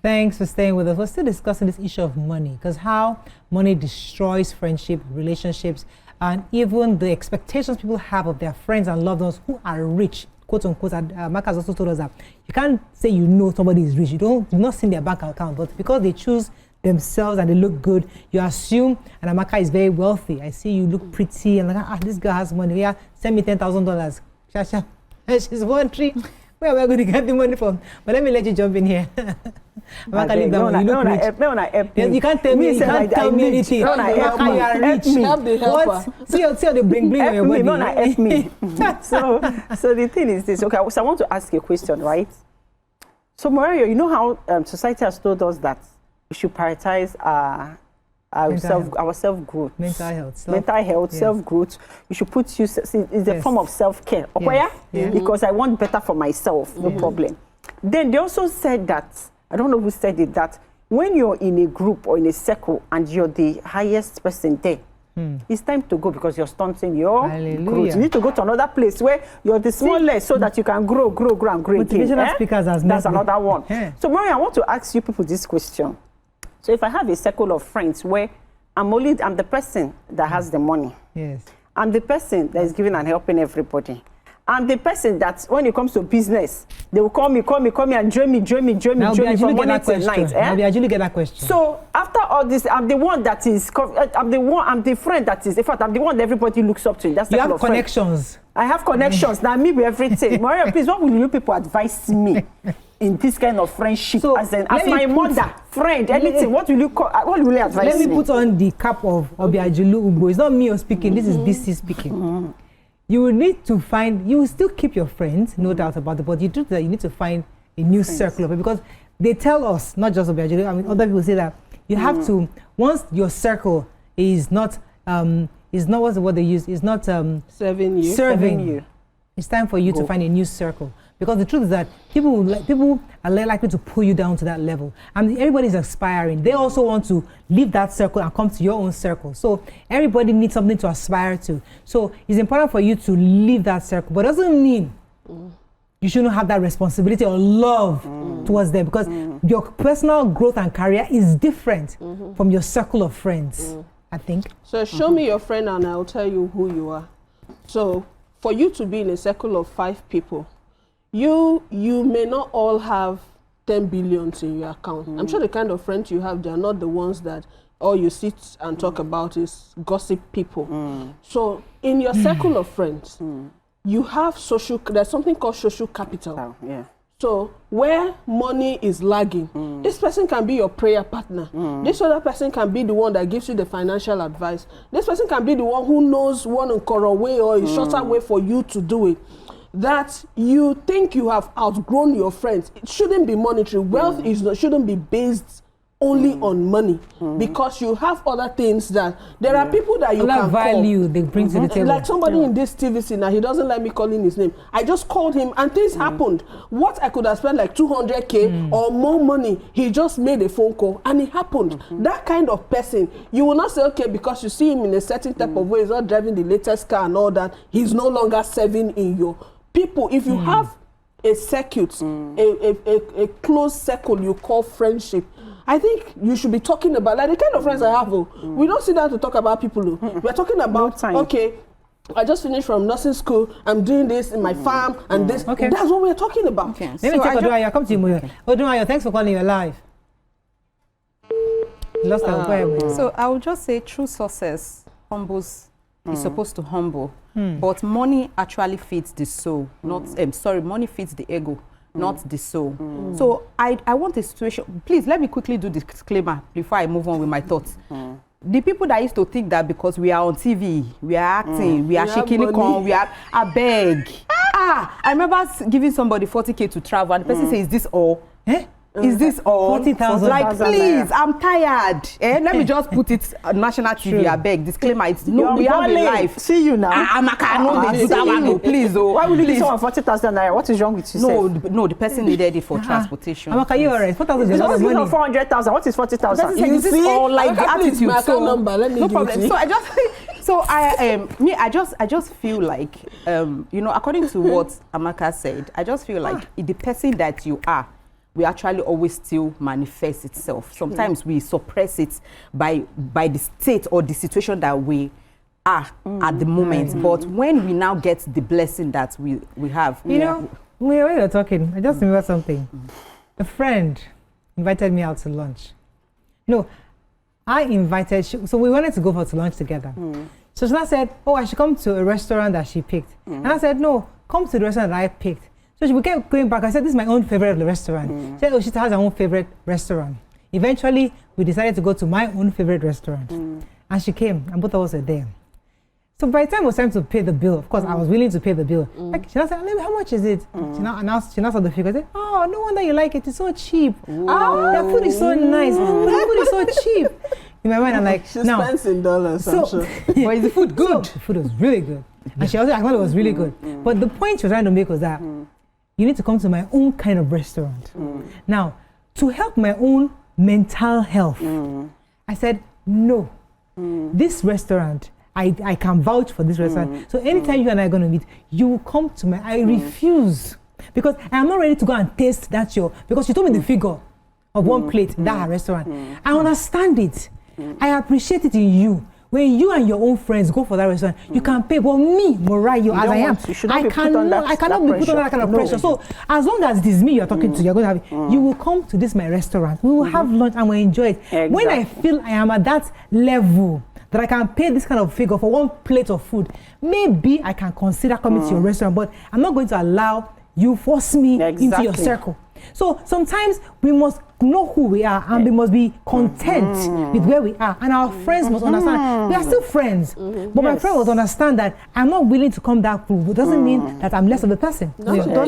Thanks for staying with us. We're still discussing this issue of money, because how money destroys friendship, relationships, and even the expectations people have of their friends and loved ones who are rich, quote unquote. And Mark has also told us that you can't say you know somebody is rich. You've not seen their bank account, but because they choose themselves and they look good, you assume, and Amaka is very wealthy. I see you look pretty, and like, this girl has money. Yeah, send me $10,000. Shasha. And she's wondering where we're going to get the money from. But let me let you jump in here. Amaka, leave that one. You look rich. You can't tell me. You can't tell me anything. You are rich. What? See how they bring on your body. Help me. So the thing is this. Okay, so I want to ask you a question, right? So Maria, you know how society has told us that we should prioritize our self-growth. Mental health, yes. Self-growth. You should put it's a form of self-care. Yes. Yeah. Because I want better for myself, no problem. Then they also said that, I don't know who said it, that when you're in a group or in a circle and you're the highest person there, it's time to go because you're stunting your growth. You need to go to another place where you're the smallest so that you can grow and grow again. Motivational speakers That's another one. Yeah. So Maria, I want to ask you people this question. So if I have a circle of friends where I'm the person that has the money. Yes. I'm the person that is giving and helping everybody. I'm the person that when it comes to business, they will call me and join me from morning till night. I actually get that question. So after all this, I'm the one that is, I'm the friend that is, in fact, I'm the one that everybody looks up to. That's you have connections. I have connections. Now me with everything. Maria, please, what will you people advise me in this kind of friendship? So as my mother, friend, anything, what will you advise me? Let me put on the cap of Obiajulu Ugbo. It's not me speaking, this is BC speaking. You will need to find, you will still keep your friends, no doubt about it, but you do that, you need to find a new circle of it, because they tell us, not just Obiajulu, I mean, other people say that you have to, once your circle is not what's the word they use, is not serving you. It's time for you to find a new circle. Because the truth is that people are likely to pull you down to that level. And everybody's aspiring. They also want to leave that circle and come to your own circle. So everybody needs something to aspire to. So it's important for you to leave that circle. But it doesn't mean you shouldn't have that responsibility or love towards them. Because your personal growth and career is different from your circle of friends, I think. So show me your friend and I'll tell you who you are. So for you to be in a circle of 5 people, you may not all have 10 billion in your account. I'm sure the kind of friends you have, they are not the ones that all you sit and talk about is gossip people. So in your circle of friends, you have there's something called social capital. So where money is lagging, this person can be your prayer partner. This other person can be the one that gives you the financial advice. This person can be the one who knows one way or a shorter way for you to do it. That you think you have outgrown your friends. It shouldn't be monetary. Wealth shouldn't be based only on money, because you have other things that there are people that you can value they bring to the table. Like somebody in this TVC now, he doesn't like me calling his name. I just called him and things happened. What I could have spent like 200K or more money, he just made a phone call and it happened. That kind of person, you will not say, okay, because you see him in a certain type of way, he's not driving the latest car and all that, he's no longer serving in your people. If you have a circuit, a close circle you call friendship, I think you should be talking about, like the kind of friends I have. We don't sit down to talk about people. We're talking about, okay, I just finished from nursing school, I'm doing this in my farm and this. Okay. That's what we're talking about. Okay. Let me take Odunayo. Come to you, Moyo. Odunayo, thanks for calling. You're live. So I would just say true success humbles is supposed to humble, but money actually feeds the soul. Money feeds the ego, not the soul. So I want a situation. Please let me quickly do the disclaimer before I move on with my thoughts. The people that used to think that because we are on TV, we are acting, we are shaking it on, we are a beg. I remember giving somebody 40K to travel, and the person says, "Is this all? Is this all? 40,000. Like, please, I'm tired. Let me just put it on national TV. I beg. Disclaimer: it's no, we have a life. See you now. Please, why would you give someone 40,000 naira? What is wrong with you? No, the person needed it for transportation. Amaka, you alright? 4,000 is a lot of money. 400,000. What is 40,000? You see, all like the attitude. So number. Let me no problem. So I just feel like according to what Amaka said, I just feel like the person that you are we actually always still manifest itself. Sometimes we suppress it by the state or the situation that we are at the moment. But when we now get the blessing that we have. You know, when you were talking, I just remember something. A friend invited me out to lunch. No, I invited, so we wanted to go for lunch together. So she said, oh, I should come to a restaurant that she picked. And I said, no, come to the restaurant that I picked. So we kept going back. I said, this is my own favorite restaurant. She said, oh, she has her own favorite restaurant. Eventually, we decided to go to my own favorite restaurant. And she came, and both of us were there. So by the time it was time to pay the bill, of course, I was willing to pay the bill. Like, she now said, how much is it? She now saw the figure. I said, oh, no wonder you like it. It's so cheap. Oh, the food is so nice. The food is so cheap. In my mind, I'm like, she spends in dollars, I'm sure. But is the food good? So, the food was really good. And she also acknowledged it was really good. But the point she was trying to make was that you need to come to my own kind of restaurant. Now, to help my own mental health, I said, no, this restaurant, I can vouch for this restaurant. So anytime you and I are going to meet, you will come to my, I refuse. Because I am not ready to go and taste that show. Because she told me the figure of one plate in that restaurant. I understand it. I appreciate it in you. When you and your own friends go for that restaurant, you can pay. But me, Morayo, as I am, I cannot be put on that kind of pressure. So as long as it is me you're talking to, you're going to have it. You will come to this my restaurant. We will have lunch and we'll enjoy it. Exactly. When I feel I am at that level that I can pay this kind of figure for one plate of food, maybe I can consider coming to your restaurant. But I'm not going to allow you force me into your circle. So sometimes we must know who we are and we must be content with where we are. And our friends must understand we are still friends. But my friend must understand that I'm not willing to come that close. It doesn't mean that I'm less of a person. No. So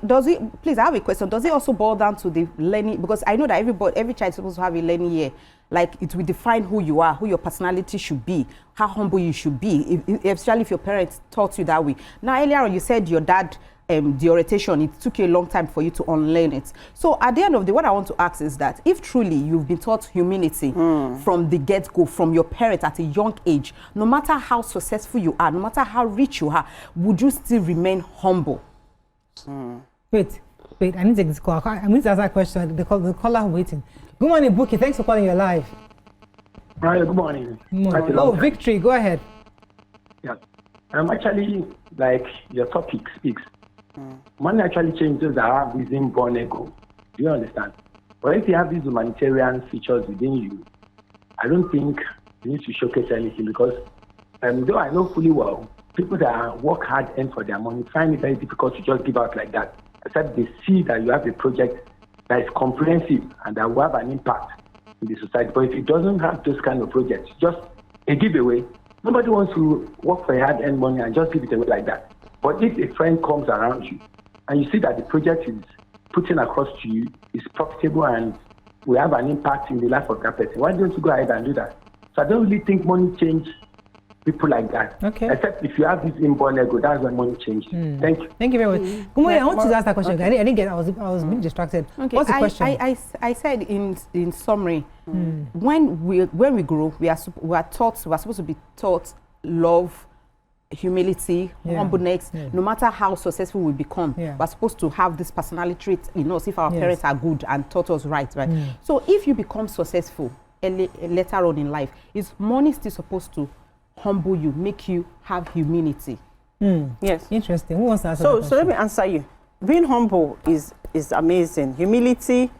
does it, please, I have a question. Does it also boil down to the learning? Because I know that every child is supposed to have a learning year. Like it will define who you are, who your personality should be, how humble you should be, especially if your parents taught you that way. Now, earlier on, you said your dad, the orientation, it took you a long time for you to unlearn it. So at the end of the day, what I want to ask is that if truly you've been taught humility from the get-go, from your parents at a young age, no matter how successful you are, no matter how rich you are, would you still remain humble? Wait, I need to take this call. I need to ask that question. The caller waiting. Good morning, Bookie. Thanks for calling. You're live. Right, good morning. Oh, Victory, go ahead. Yeah. Actually, like your topic speaks. Money actually changes the have within born ego. Do you understand? But if you have these humanitarian features within you, I don't think you need to showcase anything because though I know fully well, people that work hard and for their money find it very difficult to just give out like that, except they see that you have a project that is comprehensive and that will have an impact in the society. But if it doesn't have those kind of projects, just a giveaway, nobody wants to work for a hard-earned money and just give it away like that. But if a friend comes around you and you see that the project is putting across to you is profitable and will have an impact in the life of that person, why don't you go ahead and do that? So I don't really think money changes people like that. Okay. Except if you have this inborn ego, that's when money changes. Thank you. Thank you very much. I want to ask that question. Okay. I didn't get. I was being distracted. Okay. What's the question? I said in summary, when we grow, we are supposed to be taught love, humility, humbleness. No matter how successful we become, we're supposed to have this personality trait in us if our parents are good and taught us right. So if you become successful later on in life, is money still supposed to humble you, make you have humility? Yes. Interesting. Who wants to answer that question? So let me answer you. Being humble is amazing. Humility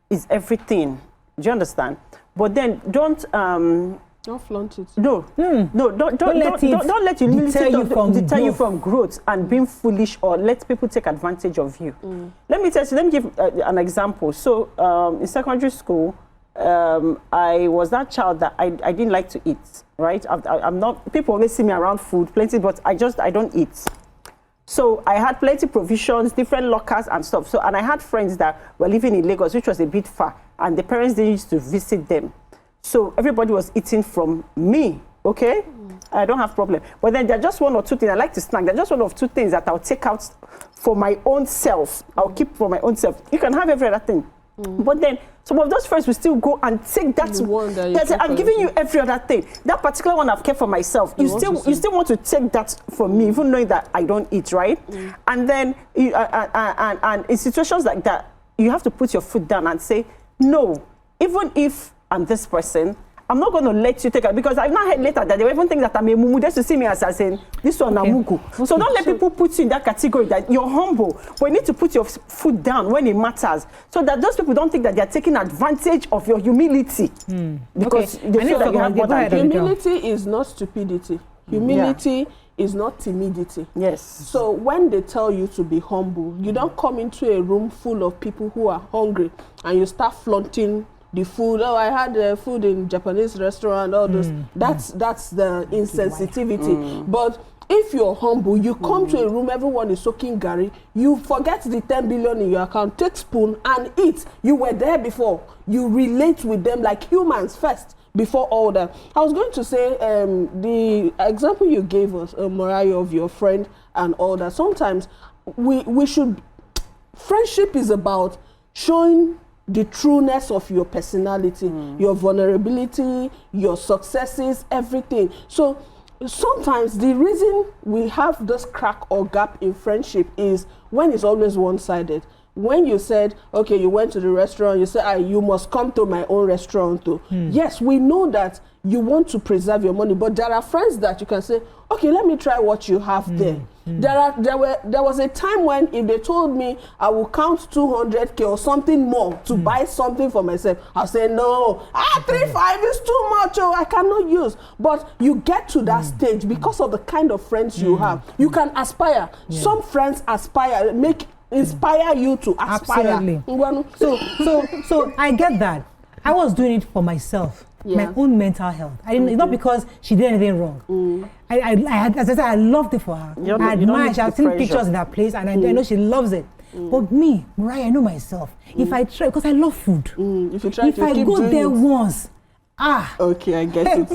is everything. Do you understand? But then don't flaunt it. No, don't let humility deter you from growth and being foolish or let people take advantage of you. Let me give an example. So in secondary school, I was that child that I didn't like to eat, right? I'm not, people always see me around food, plenty, but I don't eat. So I had plenty provisions, different lockers and stuff. So, and I had friends that were living in Lagos, which was a bit far, and the parents didn't used to visit them. So everybody was eating from me, okay? I don't have problem. But then there are just one or two things, I like to snack, there are just one or two things that I'll take out for my own self. I'll keep for my own self. You can have every other thing. But then some of those friends will still go and take that one that I'm giving you every other thing. That particular one I've kept for myself. You still want to take that from me, even knowing that I don't eat, right? And then and in situations like that, you have to put your foot down and say, no, even if I'm this person, I'm not going to let you take it, because I've not heard later that they even think that I'm a mumu. Just to see me as saying, this one Namuku. So don't let people put you in that category that you're humble, but you need to put your foot down when it matters, so that those people don't think that they're taking advantage of your humility. Because they feel that you have more than them. Humility is not stupidity. Humility is not timidity. Yes. So when they tell you to be humble, you don't come into a room full of people who are hungry and you start flaunting the food. Oh, I had food in Japanese restaurant, all those. That's the insensitivity. But if you're humble, you come to a room, everyone is soaking gari, you forget the 10 billion in your account, take spoon and eat. You were there before. You relate with them like humans first, before all that. I was going to say, the example you gave us, Mariah, of your friend and all that, sometimes we should, friendship is about showing the trueness of your personality, your vulnerability, your successes, everything. So sometimes the reason we have this crack or gap in friendship is when it's always one-sided. When you said, okay, you went to the restaurant, you said, you must come to my own restaurant too. Yes, we know that you want to preserve your money, but there are friends that you can say, okay, let me try what you have there. There was a time when if they told me I will count 200K or something more to buy something for myself, I'll say no. 3-5 is too much. Oh, I cannot use. But you get to that stage because of the kind of friends you have. You can aspire. Some friends inspire you to aspire. Absolutely. So I get that. I was doing it for myself. My own mental health. I didn't. It's not because she did anything wrong. As I said, I loved it for her. I admire. I've seen pictures in her place, and I know she loves it. But me, Mariah, I know myself. If I try, because I love food. If I go there once. Okay, I get it.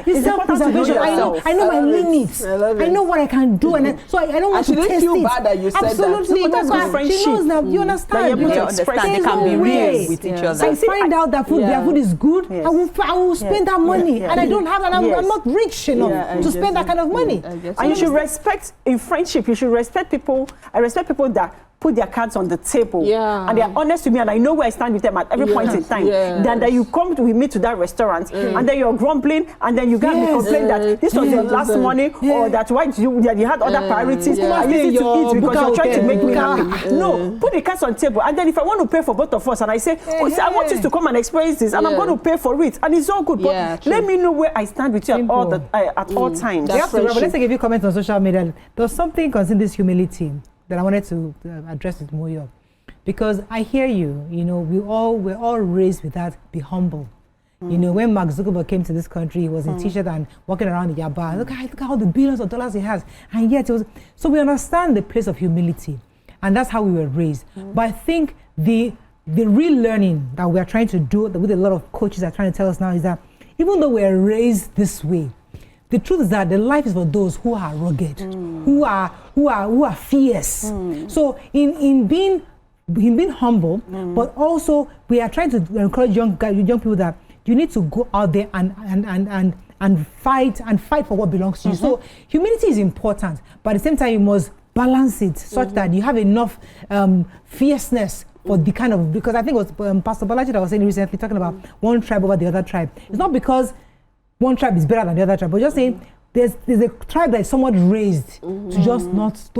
It's self-preservation. I know my limits. I know what I can do, and so I don't want to test it. She didn't feel bad that you said that. Absolutely, that's why she knows now. You understand? They can be real with each other. I find out that their food is good. I will spend that money, and I don't have, and I'm not rich enough to spend that kind of money. And you should respect in friendship. You should respect people. I respect people that put their cards on the table and they are honest to me, and I know where I stand with them at every point in time. Then that you come with me to that restaurant and then you're grumbling, and then you got me complain that this was your last money, or that you had other priorities. I used it to eat because you're trying to make me happy. No, put the cards on the table, and then if I want to pay for both of us and I say, I want you to come and experience this, and I'm going to pay for it, and it's all good. But let me know where I stand with you at all times. Let's give you comments on social media. There's something concerning this humility that I wanted to address with Moyo, because I hear you. You know, we're all raised with that. Be humble. You know, when Mark Zuckerberg came to this country, he was in t-shirt and walking around the Yaba. Look at all the billions of dollars he has, and yet it was. So we understand the place of humility, and that's how we were raised. But I think the real learning that we are trying to do, with a lot of coaches are trying to tell us now, is that even though we're raised this way, the truth is that the life is for those who are rugged, who are fierce. So in being humble, but also we are trying to encourage young people that you need to go out there and fight for what belongs to you. So humility is important, but at the same time you must balance it such that you have enough fierceness for the kind of, because I think it was Pastor Balaji that was saying recently, talking about one tribe over the other tribe. It's not because one tribe is better than the other tribe, but just saying there's a tribe that is somewhat raised to just let's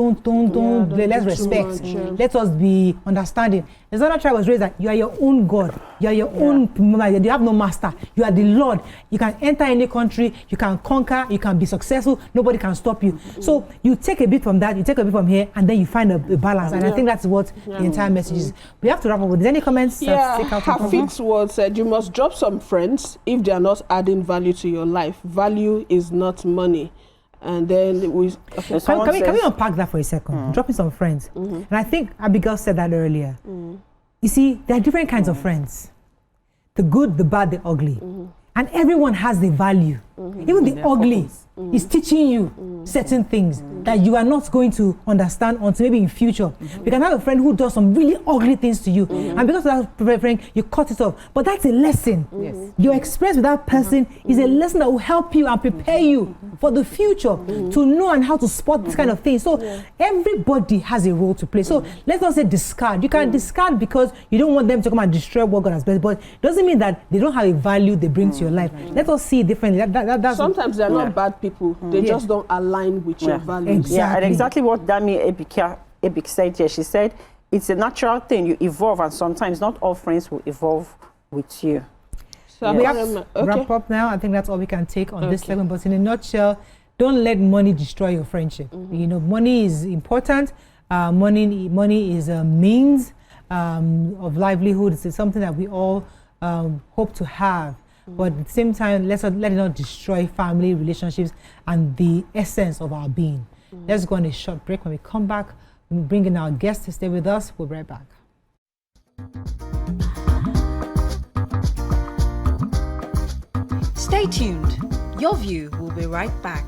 respect. Let us be understanding. There's another tribe was raised that you are your own God. You are your own, you have no master. You are the Lord. You can enter any country, you can conquer, you can be successful, nobody can stop you. So you take a bit from that, you take a bit from here, and then you find a balance. And I think that's what the entire message is. We have to wrap up with. Is there any comments? Hafid's word said, you must drop some friends if they are not adding value to your life. Value is not money. And then can we unpack that for a second? Dropping some friends. And I think Abigail said that earlier. You see, there are different kinds of friends. The good, the bad, the ugly. And everyone has the value Even the ugly is teaching you certain things that you are not going to understand until maybe in future. You can have a friend who does some really ugly things to you, and because of that friend, you cut it off. But that's a lesson. Your experience with that person is a lesson that will help you and prepare you for the future to know and how to spot this kind of thing. So everybody has a role to play. So let's not say discard. You can discard because you don't want them to come and destroy what God has blessed, but it doesn't mean that they don't have a value they bring to your life. Let us see it differently. That's sometimes they're not bad people. They just don't align with your values. Exactly. Yeah, and exactly what Dami Ebik said here. She said, it's a natural thing. You evolve, and sometimes not all friends will evolve with you. So we have to wrap up now. I think that's all we can take on this segment. But in a nutshell, don't let money destroy your friendship. You know, money is important. Money is a means of livelihood. It's something that we all hope to have. But at the same time, let it not destroy family relationships and the essence of our being. Let's go on a short break. When we come back, we'll bring in our guests to stay with us. We'll be right back. Stay tuned. Your View will be right back.